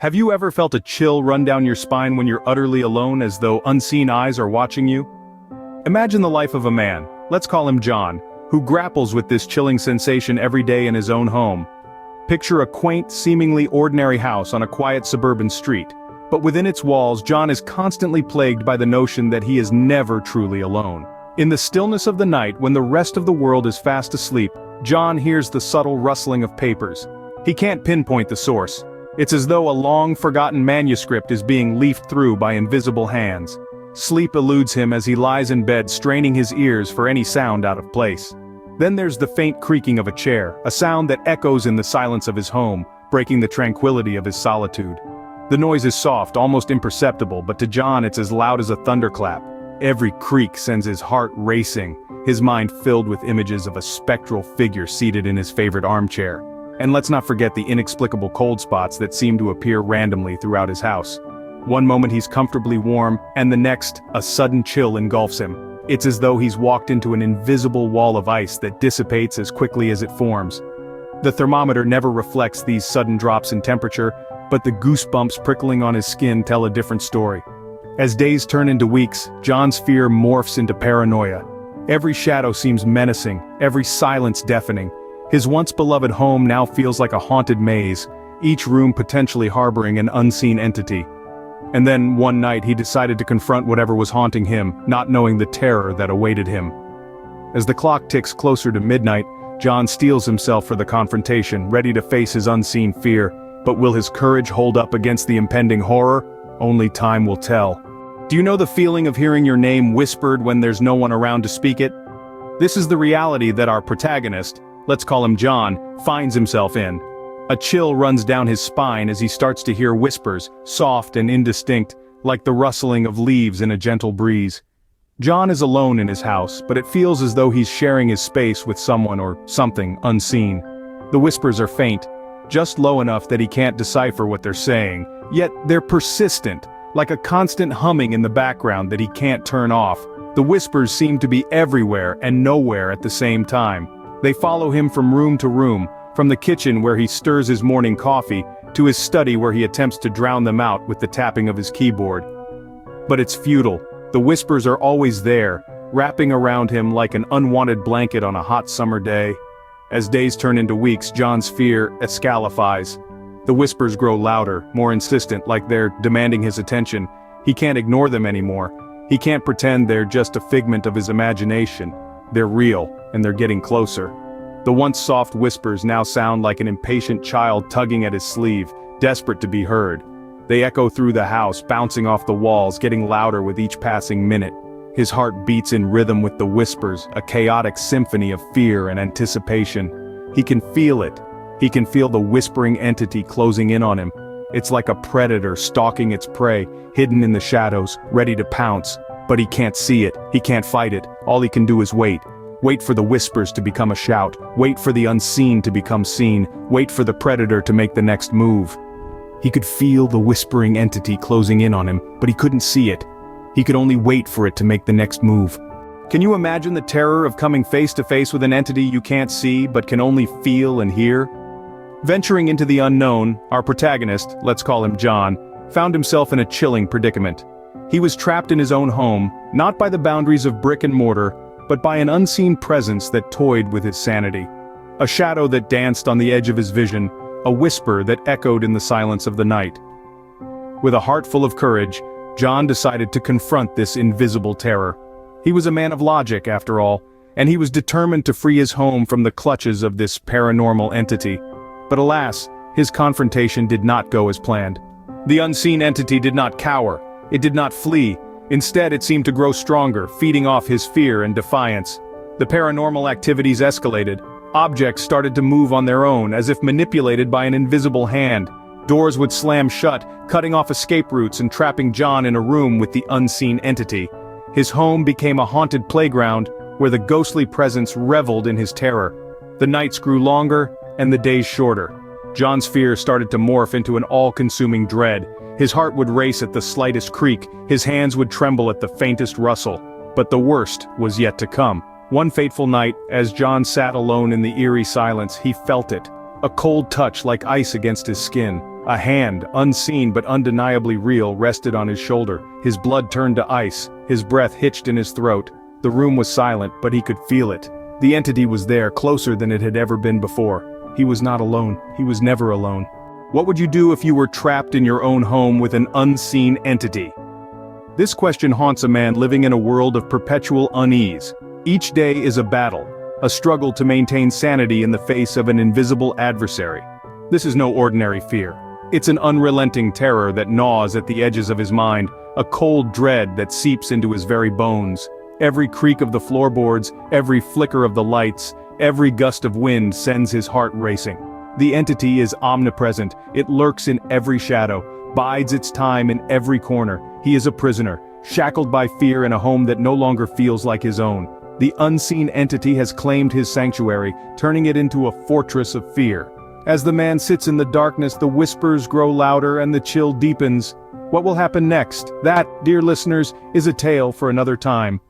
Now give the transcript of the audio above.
Have you ever felt a chill run down your spine when you're utterly alone, as though unseen eyes are watching you? Imagine the life of a man, let's call him John, who grapples with this chilling sensation every day in his own home. Picture a quaint, seemingly ordinary house on a quiet suburban street, but within its walls John is constantly plagued by the notion that he is never truly alone. In the stillness of the night, when the rest of the world is fast asleep, John hears the subtle rustling of papers. He can't pinpoint the source. It's as though a long-forgotten manuscript is being leafed through by invisible hands. Sleep eludes him as he lies in bed, straining his ears for any sound out of place. Then there's the faint creaking of a chair, a sound that echoes in the silence of his home, breaking the tranquility of his solitude. The noise is soft, almost imperceptible, but to John it's as loud as a thunderclap. Every creak sends his heart racing, his mind filled with images of a spectral figure seated in his favorite armchair. And let's not forget the inexplicable cold spots that seem to appear randomly throughout his house. One moment he's comfortably warm, and the next, a sudden chill engulfs him. It's as though he's walked into an invisible wall of ice that dissipates as quickly as it forms. The thermometer never reflects these sudden drops in temperature, but the goosebumps prickling on his skin tell a different story. As days turn into weeks, John's fear morphs into paranoia. Every shadow seems menacing, every silence deafening. His once-beloved home now feels like a haunted maze, each room potentially harboring an unseen entity. And then, one night, he decided to confront whatever was haunting him, not knowing the terror that awaited him. As the clock ticks closer to midnight, John steels himself for the confrontation, ready to face his unseen fear. But will his courage hold up against the impending horror? Only time will tell. Do you know the feeling of hearing your name whispered when there's no one around to speak it? This is the reality that our protagonist, let's call him John, finds himself in. A chill runs down his spine as he starts to hear whispers, soft and indistinct, like the rustling of leaves in a gentle breeze. John is alone in his house, but it feels as though he's sharing his space with someone or something unseen. The whispers are faint, just low enough that he can't decipher what they're saying, yet they're persistent, like a constant humming in the background that he can't turn off. The whispers seem to be everywhere and nowhere at the same time. They follow him from room to room, from the kitchen where he stirs his morning coffee, to his study where he attempts to drown them out with the tapping of his keyboard. But it's futile. The whispers are always there, wrapping around him like an unwanted blanket on a hot summer day. As days turn into weeks, John's fear escalifies. The whispers grow louder, more insistent, like they're demanding his attention. He can't ignore them anymore. He can't pretend they're just a figment of his imagination. They're real, and they're getting closer. The once soft whispers now sound like an impatient child tugging at his sleeve, desperate to be heard. They echo through the house, bouncing off the walls, getting louder with each passing minute. His heart beats in rhythm with the whispers, a chaotic symphony of fear and anticipation. He can feel it. He can feel the whispering entity closing in on him. It's like a predator stalking its prey, hidden in the shadows, ready to pounce. But he can't see it. He can't fight it. All he can do is wait. Wait for the whispers to become a shout. Wait for the unseen to become seen. Wait for the predator to make the next move. He could feel the whispering entity closing in on him, but he couldn't see it. He could only wait for it to make the next move. Can you imagine the terror of coming face to face with an entity you can't see but can only feel and hear? Venturing into the unknown, our protagonist, let's call him John, found himself in a chilling predicament. He was trapped in his own home, not by the boundaries of brick and mortar, but by an unseen presence that toyed with his sanity. A shadow that danced on the edge of his vision, a whisper that echoed in the silence of the night. With a heart full of courage, John decided to confront this invisible terror. He was a man of logic, after all, and he was determined to free his home from the clutches of this paranormal entity. But alas, his confrontation did not go as planned. The unseen entity did not cower. It did not flee. Instead, it seemed to grow stronger, feeding off his fear and defiance. The paranormal activities escalated. Objects started to move on their own, as if manipulated by an invisible hand. Doors would slam shut, cutting off escape routes and trapping John in a room with the unseen entity. His home became a haunted playground, where the ghostly presence reveled in his terror. The nights grew longer, and the days shorter. John's fear started to morph into an all-consuming dread. His heart would race at the slightest creak, his hands would tremble at the faintest rustle. But the worst was yet to come. One fateful night, as John sat alone in the eerie silence, he felt it. A cold touch like ice against his skin. A hand, unseen but undeniably real, rested on his shoulder. His blood turned to ice, his breath hitched in his throat. The room was silent, but he could feel it. The entity was there, closer than it had ever been before. He was not alone. He was never alone. What would you do if you were trapped in your own home with an unseen entity? This question haunts a man living in a world of perpetual unease. Each day is a battle, a struggle to maintain sanity in the face of an invisible adversary. This is no ordinary fear. It's an unrelenting terror that gnaws at the edges of his mind, a cold dread that seeps into his very bones. Every creak of the floorboards, every flicker of the lights, every gust of wind sends his heart racing. The entity is omnipresent, it lurks in every shadow, bides its time in every corner. He is a prisoner, shackled by fear in a home that no longer feels like his own. The unseen entity has claimed his sanctuary, turning it into a fortress of fear. As the man sits in the darkness, the whispers grow louder and the chill deepens. What will happen next? That, dear listeners, is a tale for another time.